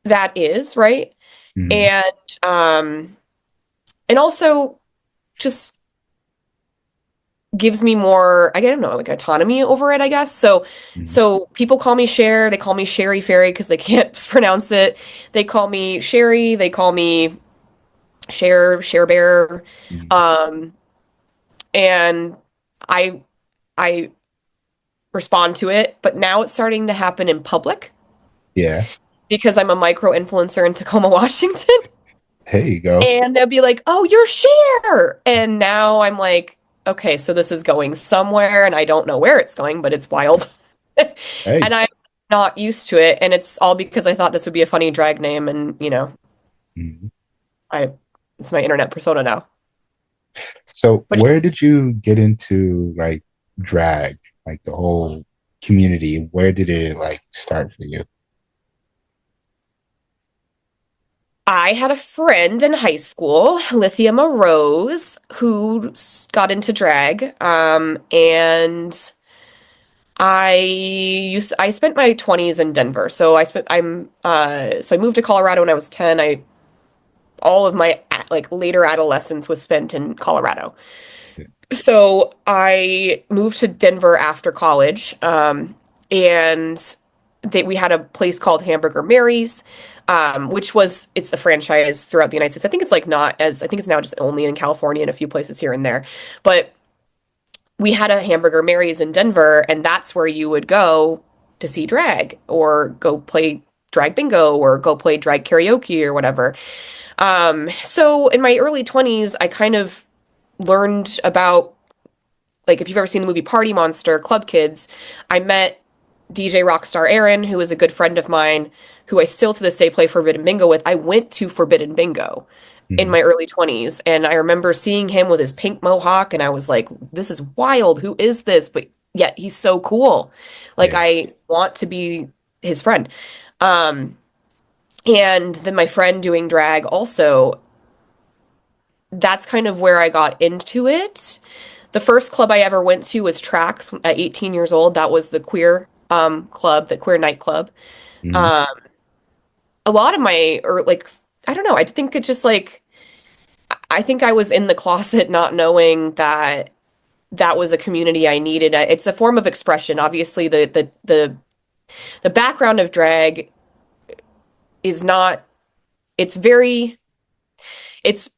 that is, right? Mm-hmm. And um and also just gives me more, I don't know, like autonomy over it, I guess. So Mm-hmm. so people call me Cher, they call me Sherry Fairy because they can't pronounce it. They call me Sherry, they call me Cher Bear. Mm-hmm. Um and I I respond to it, but now it's starting to happen in public Yeah. because I'm a micro influencer in Tacoma, Washington. There you go. And they'll be like, "Oh, you're Cher." And now I'm like, "Okay, so this is going somewhere and I don't know where it's going, but it's wild." Hey. And I'm not used to it, and it's all because I thought this would be a funny drag name and, Mhm. I it's my internet persona now. So But where did you get into like drag, like the whole community? Where did it like start for you? I had a friend in high school, Lithium Rose, who got into drag. And I spent my 20s in Denver. So I moved to Colorado when I was 10. I All of my like later adolescence was spent in Colorado. Yeah. So I moved to Denver after college, and we had a place called Hamburger Mary's, which it's a franchise throughout the United States. I think it's like not as I think it's now just only in California and a few places here and there. But we had a Hamburger Mary's in Denver, and that's where you would go to see drag or go play drag bingo or go play drag karaoke or whatever. So in my early 20s, I kind of learned about, like, if you've ever seen the movie Party Monster, Club Kids, I met DJ Rockstar Aaron, who is a good friend of mine, who I still to this day play Forbidden Bingo with. I went to Forbidden Bingo in Mhm. my early 20s, and I remember seeing him with his pink mohawk, and I was like, this is wild. Who is this? But yet he's so cool. Like, Yeah. I want to be his friend. Um, and then my friend doing drag also, that's kind of where I got into it. The first club I ever went to was Trax at 18 years old. That was the queer club, the queer nightclub. Mhm. Um, a lot of my, or like, I don't know, I think it just like, I think I was in the closet not knowing that that was a community I needed. It's a form of expression. Obviously, the background of drag is not, it's very it's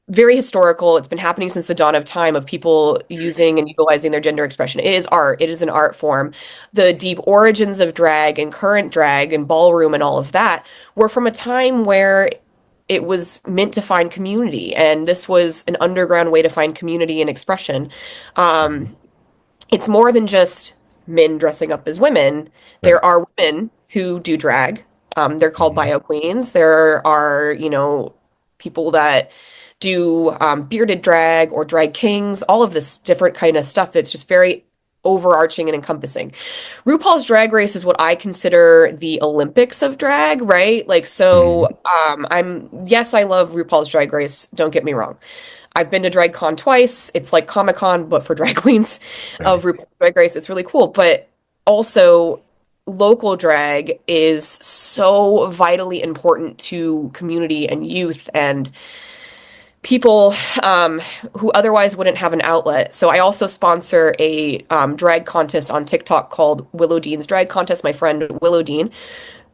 very historical. It's been happening since the dawn of time of people using and utilizing their gender expression. It is art. It is an art form. The deep origins of drag and current drag and ballroom and all of that were from a time where it was meant to find community, and this was an underground way to find community and expression. Mhm. Um, it's more than just men dressing up as women. Right. There are women who do drag. They're called Mhm. bio queens. There are, people that do bearded drag or drag kings, all of this different kind of stuff that's just very overarching and encompassing. RuPaul's Drag Race is what I consider the Olympics of drag, right? Like, so Mhm. yes, I love RuPaul's Drag Race, don't get me wrong. I've been to DragCon twice. It's like Comic-Con, but for drag queens of Right. RuPaul's Drag Race. It's really cool. But also, local drag is so vitally important to community and youth and people who otherwise wouldn't have an outlet. So I also sponsor a drag contest on TikTok called Willow Dean's Drag Contest. My friend Willow Dean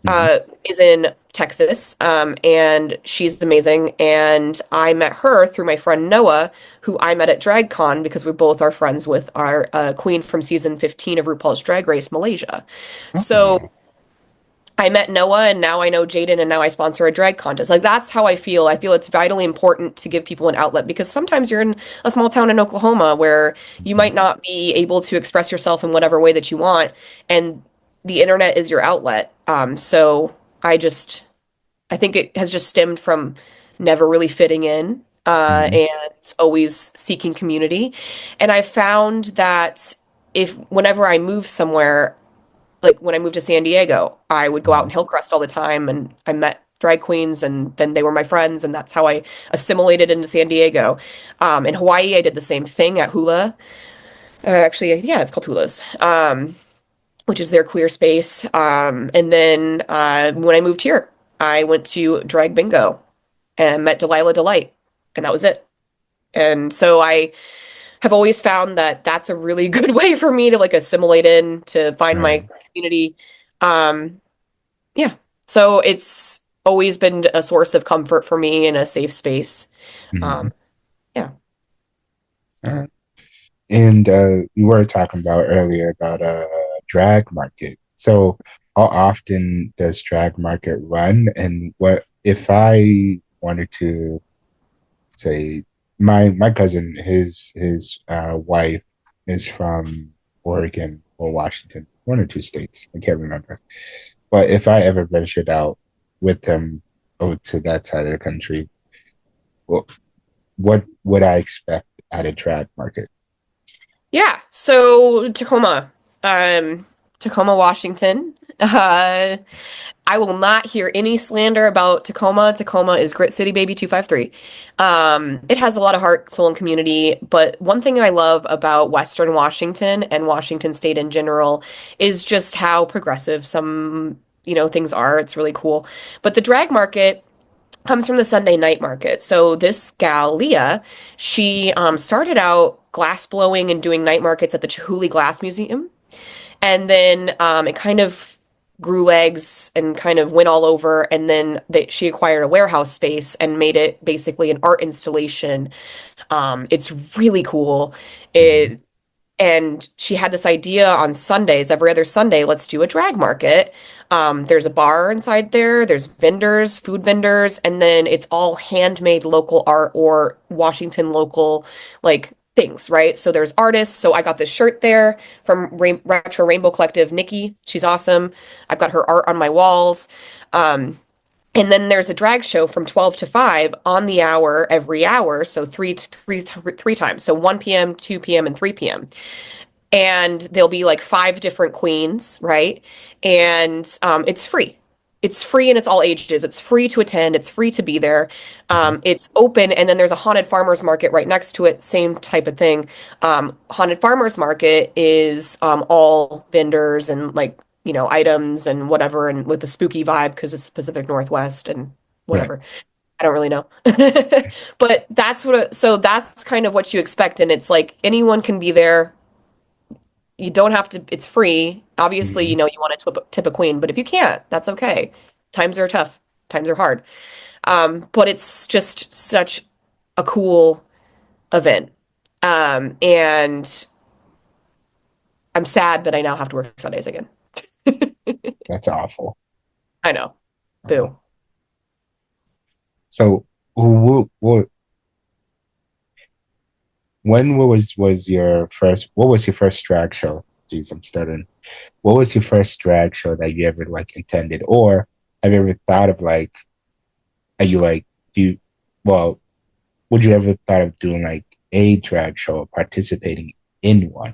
Mhm. is in Texas, and she's amazing. And I met her through my friend Noah, who I met at DragCon because we both are friends with our queen from season 15 of RuPaul's Drag Race, Malaysia. So Oh. I met Noah, and now I know Jaden, and now I sponsor a drag contest. Like, that's how I feel. I feel it's vitally important to give people an outlet because sometimes you're in a small town in Oklahoma where you Mhm. might not be able to express yourself in whatever way that you want, and the internet is your outlet. So I think it has just stemmed from never really fitting in, Mhm. and always seeking community. And I found that if whenever I move somewhere, like when I moved to San Diego, I would go out in Mhm. Hillcrest all the time, and I met drag queens, and then they were my friends, and that's how I assimilated into San Diego. In Hawaii, I did the same thing at Hula. Actually, yeah, it's called Hula's, which is their queer space. And then when I moved here, I went to drag bingo and met Delilah Delight, and that was it. And so I have always found that that's a really good way for me to like assimilate in, to find my Right. community. Um, yeah. So it's always been a source of comfort for me in a safe space. Mhm. Um, yeah. And you were talking about earlier about a drag market. So how often does drag market run? And what if I wanted to say my cousin, his wife is from Oregon or Washington, one or two states, I can't remember. But if I ever ventured out with him over to that side of the country, well, what would I expect at a drag market? Yeah. So Tacoma, Washington. I will not hear any slander about Tacoma. Tacoma is Grit City Baby 253. It has a lot of heart, soul, and community. But one thing I love about Western Washington and Washington State in general is just how progressive some, things are. It's really cool. But the drag market comes from the Sunday night market. So this gal, Leah, she started out glass blowing and doing night markets at the Chihuly Glass Museum. And then it kind of grew legs and kind of went all over. And then she acquired a warehouse space and made it basically an art installation. It's really cool. Mhm. It and she had this idea on Sundays, every other Sunday, let's do a drag market. There's a bar inside there, there's vendors, food vendors, and then it's all handmade local art or Washington local like things, right? So there's artists. So I got this shirt there from Retro Rainbow Collective, Nikki. She's awesome. I've got her art on my walls. Um, and then there's a drag show from 12 to 5 on the hour every hour, so three times. So 1 p.m., 2 p.m., and 3 p.m. And there'll be like five different queens, right? And it's free. It's free and it's all ages. It's free to attend. It's free to be there. Mhm. It's open, and then there's a haunted farmers market right next to it. Same type of thing. Haunted farmers market is all vendors and like items and whatever, and with the spooky vibe because it's the Pacific Northwest and Right. whatever. I don't really know. But so that's kind of what you expect. And it's like anyone can be there. You don't have to, it's free. Obviously, Mhm. you want to tip a queen, but if you can't, that's okay. Times are tough. Times are hard. But it's just such a cool event. And I'm sad that I now have to work Sundays again. That's awful. I know. Uh, Boo. So, when was your first? What was your first drag show? Jeez, I'm stuttering. What was your first drag show that you ever like attended, or have you ever thought of like? Are you like do you? Well, would you ever thought of doing like a drag show or participating in one?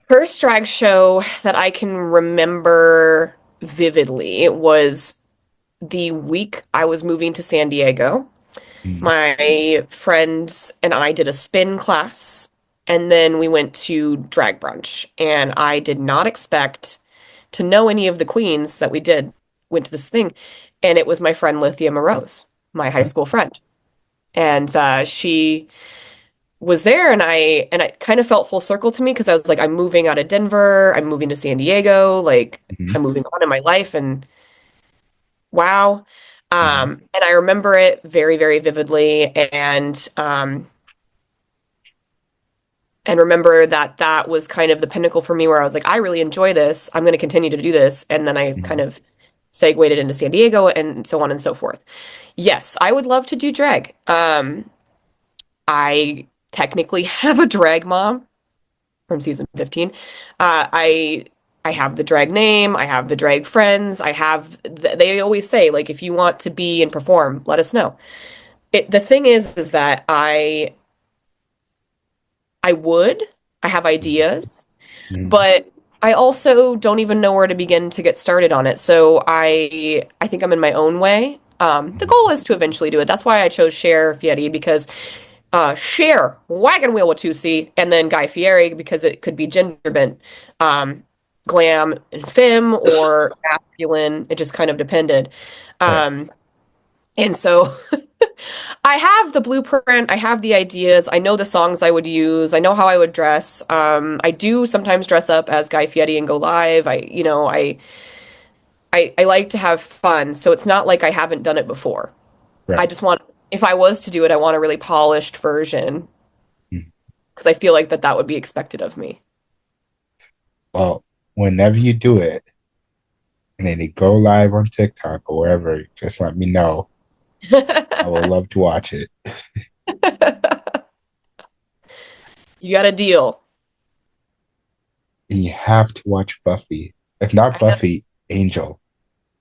First drag show that I can remember vividly was the week I was moving to San Diego. Mm, My friends and I did a spin class, and then we went to drag brunch. And I did not expect to know any of the queens that we did, went to this thing. And it was my friend Lithia Morose, my high huh? school friend. And she was there, and it kind of felt full circle to me because I was like, I'm moving out of Denver, I'm moving to San Diego, like Mhm, I'm moving on in my life, and wow. mhm, And I remember it very, very vividly, and remember that that was kind of the pinnacle for me where I was like, I really enjoy this. I'm going to continue to do this. And then I kind mhm. of segued it into San Diego and so on and so forth. Yes, I would love to do drag. I technically have a drag mom from season 15. I have the drag name, I have the drag friends, they always say like if you want to be and perform, let us know. The thing is that I would I have Mhm, ideas, mhm. but I also don't even know where to begin to get started on it. So I think I'm in my own way. The Mhm. goal is to eventually do it. That's why I chose Cher Fieri because Cher, wagon wheel with 2C, and then Guy Fieri because it could be gender bent, um, glam and femme or masculine. It just kind of depended. Right. Um, and so I have the blueprint, I have the ideas, I know the songs I would use, I know how I would dress. I do sometimes dress up as Guy Fieri and go live. I like to have fun, so it's not like I haven't done it before. I Right. just want, if I was to do it, I want a really polished version Mhm. because I feel like that would be expected of me. Well, whenever you do it, and then they go live on TikTok or wherever, just let me know. I would love to watch it. You got a deal. And you have to watch Buffy. If not Buffy, Angel.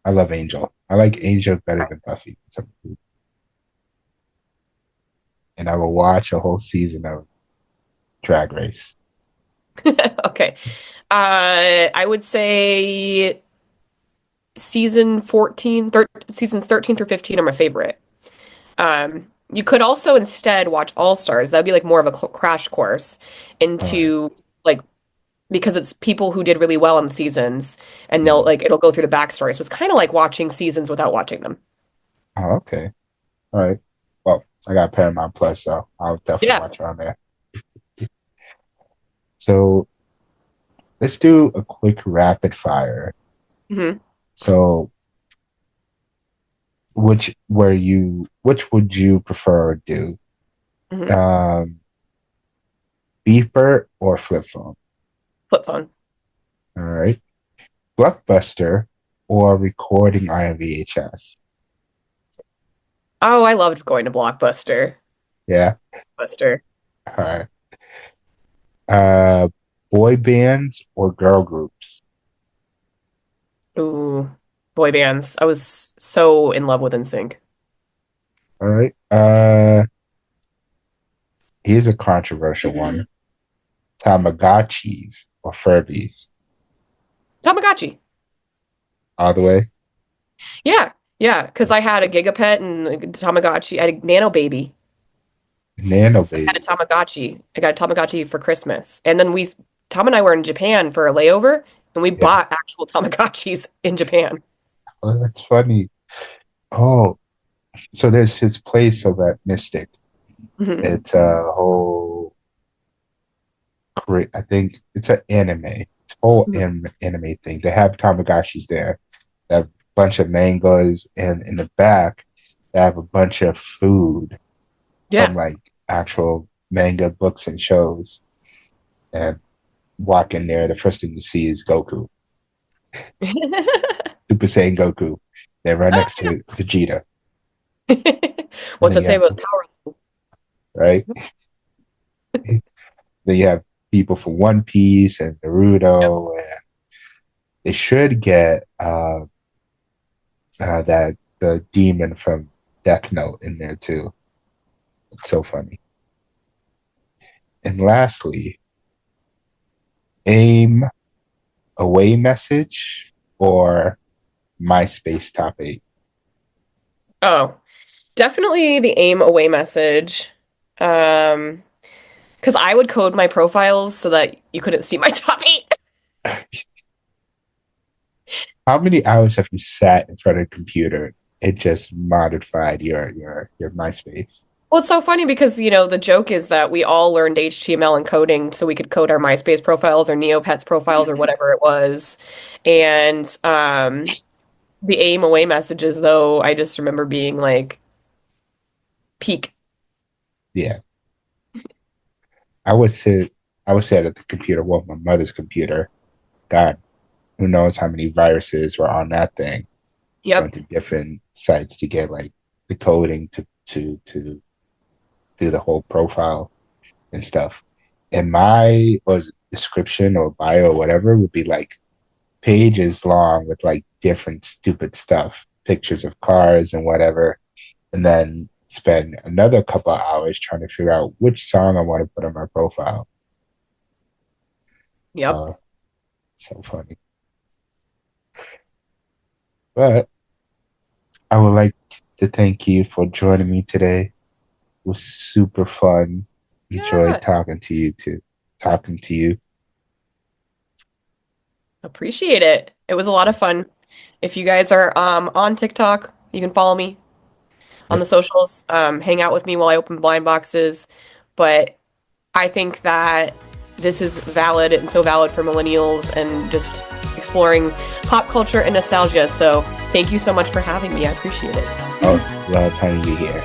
I love Angel. I like Angel better than Buffy. And I will watch a whole season of Drag Race. Okay. I would say seasons 13 through 15 are my favorite. You could also instead watch All Stars. That'd be like more of a crash course All right. into like because it's people who did really well in seasons and they'll Mhm. like it'll go through the backstory. So it's kind of like watching seasons without watching them. Oh, okay. All right. Well, I got Paramount Plus, so I'll definitely Yeah. watch it on there. So let's do a quick rapid fire. Hmm. So which would you prefer to do? Hmm. Um, Beeper or flip phone? Flip phone. All right. Blockbuster or recording on a VHS? Oh, I loved going to Blockbuster. Yeah. Buster. All right. Uh, Boy bands or girl groups? Ooh, boy bands. I was so in love with NSYNC. All right. Here's a controversial one. Tamagotchis or Furbies? Tamagotchi. All the way. Yeah, yeah, because I had a Gigapet and a Tamagotchi. I had a Nano Baby. Nano I had a baby. Tamagotchi. I got a Tamagotchi for Christmas. And then Tom and I were in Japan for a layover, and we Yeah. bought actual Tamagotchis in Japan. Oh, that's funny. Oh, so there's his place over at Mystic. Mhm. It's a whole great. I think it's an anime. It's a whole Mhm. anime thing. They have Tamagotchis there. They have a bunch of mangas, and in the back, they have a bunch of food from Yeah. like actual manga books and shows. And walk in there, the first thing you see is Goku, Super Saiyan Goku. They're right next to Vegeta. And What's then it you say have, about power? right? Then you have people from One Piece and Yep. Naruto, and they should get that the demon from Death Note in there too. It's so funny. And lastly, aim away message or MySpace top eight. Oh, definitely the aim away message. Um, because I would code my profiles so that you couldn't see my top eight. How many hours have you sat in front of a computer? It just modified your MySpace. Well, it's so funny because, the joke is that we all learned HTML and coding so we could code our MySpace profiles or Neopets profiles or whatever it was. And the aim away messages, though, I just remember being like peak. Yeah, I would sit. I would sit at the computer, well, my mother's computer. God, who knows how many viruses were on that thing? Going Yep. to different sites to get like the coding to do the whole profile and stuff. And my was description or bio or whatever would be like pages long with like different stupid stuff, pictures of cars and whatever, and then spend another couple of hours trying to figure out which song I want to put on my profile. Yep. Uh, So funny. But I would like to thank you for joining me today. It was super fun. Enjoyed Yeah, talking to you too. Talking to you. appreciate it. It was a lot of fun. If you guys are on TikTok, you can follow me on Yep. the socials. Hang out with me while I open blind boxes. But I think that this is valid and so valid for millennials and just exploring pop culture and nostalgia. So thank you so much for having me. I appreciate it. Oh, love having you here.